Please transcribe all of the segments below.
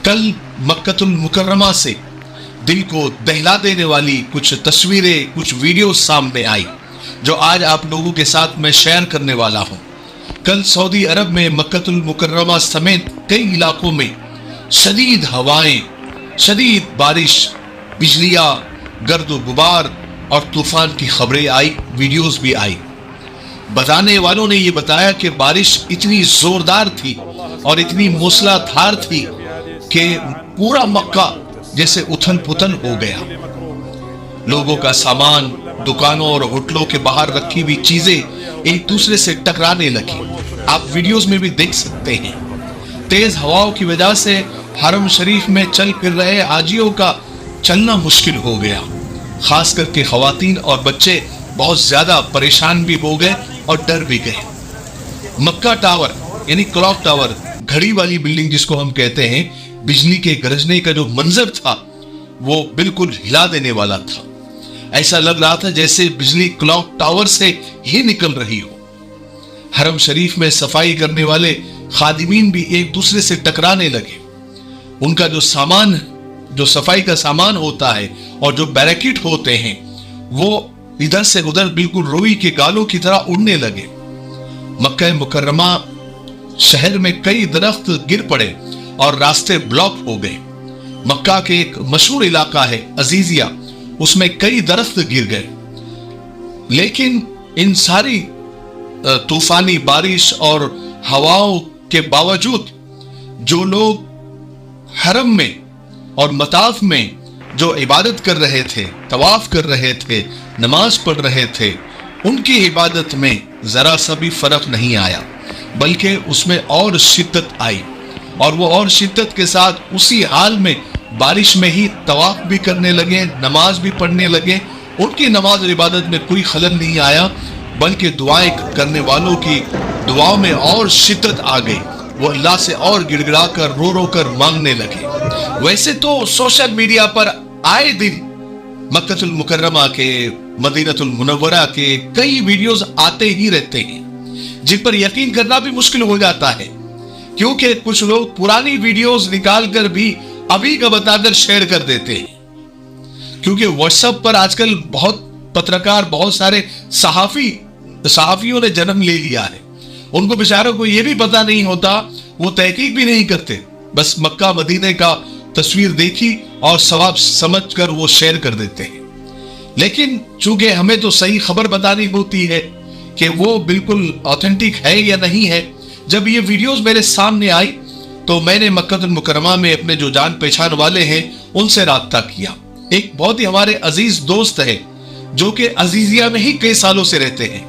कल मक्कतुल मुकर्रमा से दिल को दहला देने वाली कुछ तस्वीरें, कुछ वीडियो सामने आई जो आज आप लोगों के साथ मैं शेयर करने वाला हूं। कल सऊदी अरब में मक्कतुल मुकर्रमा समेत कई इलाकों में शदीद हवाएं, शदीद बारिश, बिजलियां, गर्द गुबार और तूफान की खबरें आई, वीडियोस भी आई। बताने वालों ने ये बताया कि बारिश इतनी जोरदार थी और इतनी मूसलाधार थी कि पूरा मक्का जैसे उथल पुथल हो गया। लोगों का सामान दुकानों और होटलों के बाहर रखी हुई चीजें एक दूसरे से टकराने लगी। आप वीडियोस में भी देख सकते हैं। तेज हवाओं की वजह से हरम शरीफ में चल फिर रहे हाजियों का चलना मुश्किल हो गया। खास करके खवातीन और बच्चे बहुत ज्यादा परेशान भी हो गए और डर भी गए। मक्का टावर यानी क्लॉक टावर, घड़ी वाली बिल्डिंग जिसको हम कहते हैं, बिजली के गरजने का जो मंजर था वो बिल्कुल हिला देने वाला था। ऐसा लग रहा था जैसे बिजली क्लॉक टावर से ही निकल रही हो। हरम शरीफ में सफाई करने वाले खादिमीन भी एक दूसरे से टकराने लगे। उनका जो सामान, जो सफाई का सामान होता है और जो बैरिकेड होते हैं, वो इधर से उधर बिल्कुल रुई के गालों की तरह उड़ने लगे। मक्का मुकर्रमा शहर में कई दरख्त गिर पड़े और रास्ते ब्लॉक हो गए। मक्का के एक मशहूर इलाका है अजीजिया, उसमें कई दरख्त गिर गए। लेकिन इन सारी तूफानी बारिश और हवाओं के बावजूद जो लोग हरम में और मताफ में जो इबादत कर रहे थे, तवाफ कर रहे थे, नमाज पढ़ रहे थे, उनकी इबादत में जरा सा भी फर्क नहीं आया, बल्कि उसमें और शिद्दत आई। और वो और शिद्दत के साथ उसी हाल में बारिश में ही तवाफ भी करने लगे, नमाज भी पढ़ने लगे। उनकी नमाज और इबादत में कोई खलल नहीं आया, बल्कि दुआएं करने वालों की दुआओं में और शिद्दत आ गई। वो अल्लाह से और गिड़गिड़ा कर, रो रो कर मांगने लगे। वैसे तो सोशल मीडिया पर आए दिन मक्कतुल मुकर्रमा के, मदीनतुल मुनव्वरा के कई वीडियोस आते ही रहते हैं जिन पर यकीन करना भी मुश्किल हो जाता है, क्योंकि कुछ लोग पुरानी वीडियोस निकाल कर भी अभी का बताकर शेयर कर देते हैं। क्योंकि व्हाट्सएप पर आजकल बहुत पत्रकार, बहुत सारे सहाफियों ने जन्म ले लिया है। उनको बेचारों को यह भी पता नहीं होता, वो तहकीक भी नहीं करते, बस मक्का मदीने का तस्वीर देखी और सवाब समझकर वो शेयर कर देते हैं। लेकिन चूंकि हमें तो सही खबर बतानी होती है कि वो बिल्कुल ऑथेंटिक है या नहीं है। जब ये वीडियोस मेरे सामने आई तो मैंने मक्कतुल मुकर्रमा में अपने जो जान पहचान वाले हैं उनसे राब्ता किया। एक बहुत ही हमारे अजीज दोस्त है जो कि अजीजिया में ही कई सालों से रहते हैं,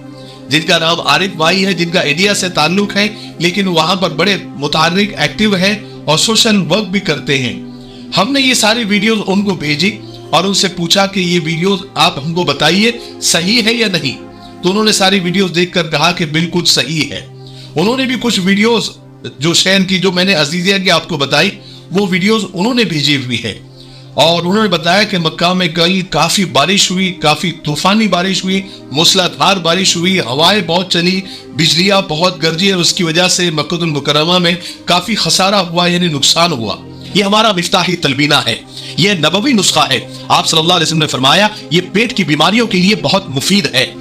जिनका नाम आरिफ भाई है, जिनका इंडिया से ताल्लुक है, लेकिन वहां पर बड़े मुतहर्रिक, एक्टिव है और सोशल वर्क भी करते हैं। हमने ये सारी वीडियोस उनको भेजी और उनसे पूछा कि ये वीडियोस आप हमको बताइए सही है या नहीं। तो उन्होंने सारी वीडियोस देखकर कहा कि बिल्कुल सही है। उन्होंने भी कुछ वीडियोस जो शेयर की, जो मैंने अजीजिया की आपको बताई, वो वीडियोस उन्होंने भेजी हुई है। और उन्होंने बताया कि मक्का में काफी बारिश हुई, काफी तूफानी बारिश हुई, मूसलाधार बारिश हुई, हवाएं बहुत चली, बिजलियां बहुत गरजी और उसकी वजह से मक्कतुल मुकर्रमा में काफी खसारा हुआ, यानी नुकसान हुआ। ये हमारा मिफ्ताही तलबीना है, ये नबवी नुस्खा है। आप सल्लल्लाहु अलैहि वसल्लम ने फरमाया ये पेट की बीमारियों के लिए बहुत मुफीद है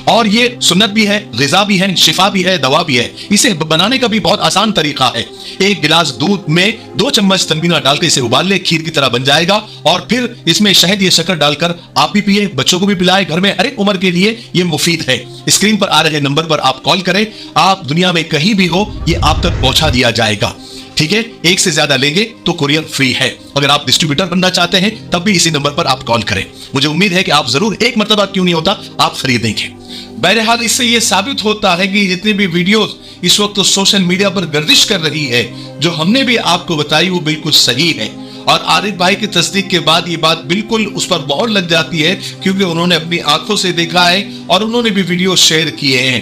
और ये सुन्नत भी है, ग़िज़ा भी है, शिफा भी है, दवा भी है। इसे बनाने का भी बहुत आसान तरीका है। एक गिलास दूध में 2 चम्मच तलबीना डालकर इसे उबाल ले, खीर की तरह बन जाएगा। और फिर इसमें शहद या शक्कर डालकर आप भी पिए, बच्चों को भी पिलाए। घर में हर एक उम्र के लिए ये मुफीद है। स्क्रीन पर आ रहे नंबर पर आप कॉल करें, आप दुनिया में कहीं भी हो ये आप तक पहुंचा दिया जाएगा। ठीक है, एक से ज्यादा लेंगे तो कुरियर फ्री है। अगर आप डिस्ट्रीब्यूटर बनना चाहते हैं तब भी इसी नंबर पर आप कॉल करें। मुझे उम्मीद है कि आप जरूर एक मर्तबा क्यों नहीं होता आप खरीदेंगे। बहरहाल इससे ये साबित होता है कि जितनी भी वीडियोस इस वक्त तो सोशल मीडिया पर गर्दिश कर रही है, जो हमने भी आपको बताई वो बिल्कुल सही है। और आरिफ भाई की तस्दीक के बाद ये बात बिल्कुल उस पर मोहर लग जाती है, क्योंकि उन्होंने अपनी आंखों से देखा है और उन्होंने भी वीडियो शेयर किए हैं।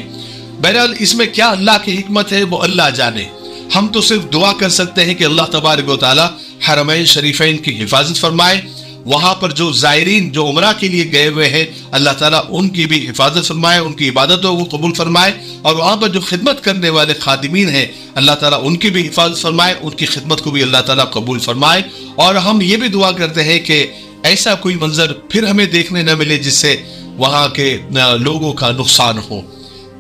बहरहाल इसमें क्या अल्लाह की हिकमत है वो अल्लाह जाने। हम तो सिर्फ दुआ कर सकते हैं कि अल्लाह तबारक व तआला हरमैन शरीफैन की हिफाजत फरमाए वहाँ पर जो ज़ायरीन जो उमरा के लिए गए हुए हैं, अल्लाह ताला उनकी भी हिफाजत फरमाए, उनकी इबादतों को कबूल फरमाए, और वहाँ पर जो खिदमत करने वाले खादिमीन हैं, अल्लाह ताला उनकी भी हिफाजत फरमाए, उनकी खिदमत को भी अल्लाह ताला कबूल फरमाए। और हम ये भी दुआ करते हैं कि ऐसा कोई मंजर फिर हमें देखने न मिले जिससे वहाँ के लोगों का नुकसान हो।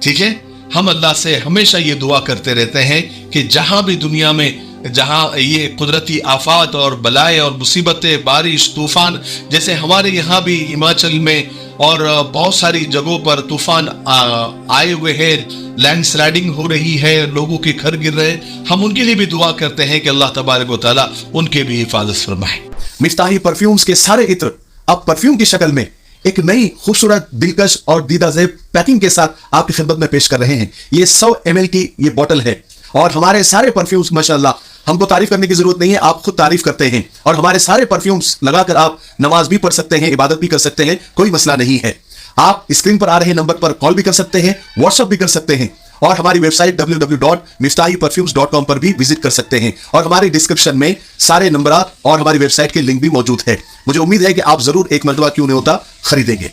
ठीक है, हम अल्लाह से हमेशा ये दुआ करते रहते हैं कि जहाँ भी दुनिया में जहाँ ये कुदरती आफात और बलाएं और मुसीबतें, बारिश, तूफान, जैसे हमारे यहाँ भी हिमाचल में और बहुत सारी जगहों पर तूफान आए हुए हैं, लैंड स्लाइडिंग हो रही है, लोगों के घर गिर रहे हैं, हम उनके लिए भी दुआ करते हैं कि अल्लाह तबारक व तआला उनके भी हिफाजत फरमाए। मिफ्ताही परफ्यूम्स के सारे इत्र अब परफ्यूम की शक्ल में एक नई खूबसूरत, दिलकश और दीदाज़ेब पैकिंग के साथ आपकी खिदमत में पेश कर रहे हैं। ये 100 ml की ये बोतल है और हमारे सारे परफ्यूम्स माशाल्लाह हमको तारीफ करने की जरूरत नहीं है, आप खुद तारीफ करते हैं। और हमारे सारे परफ्यूम्स लगाकर आप नमाज भी पढ़ सकते हैं, इबादत भी कर सकते हैं, कोई मसला नहीं है। आप स्क्रीन पर आ रहे नंबर पर कॉल भी कर सकते हैं, व्हाट्सएप भी कर सकते हैं, और हमारी वेबसाइट www.miftahiperfumes.com पर भी विजिट कर सकते हैं। और हमारे डिस्क्रिप्शन में सारे नंबर और हमारी वेबसाइट के लिंक भी मौजूद है। मुझे उम्मीद है कि आप जरूर एक मरतबा क्यों नहीं होता खरीदेंगे।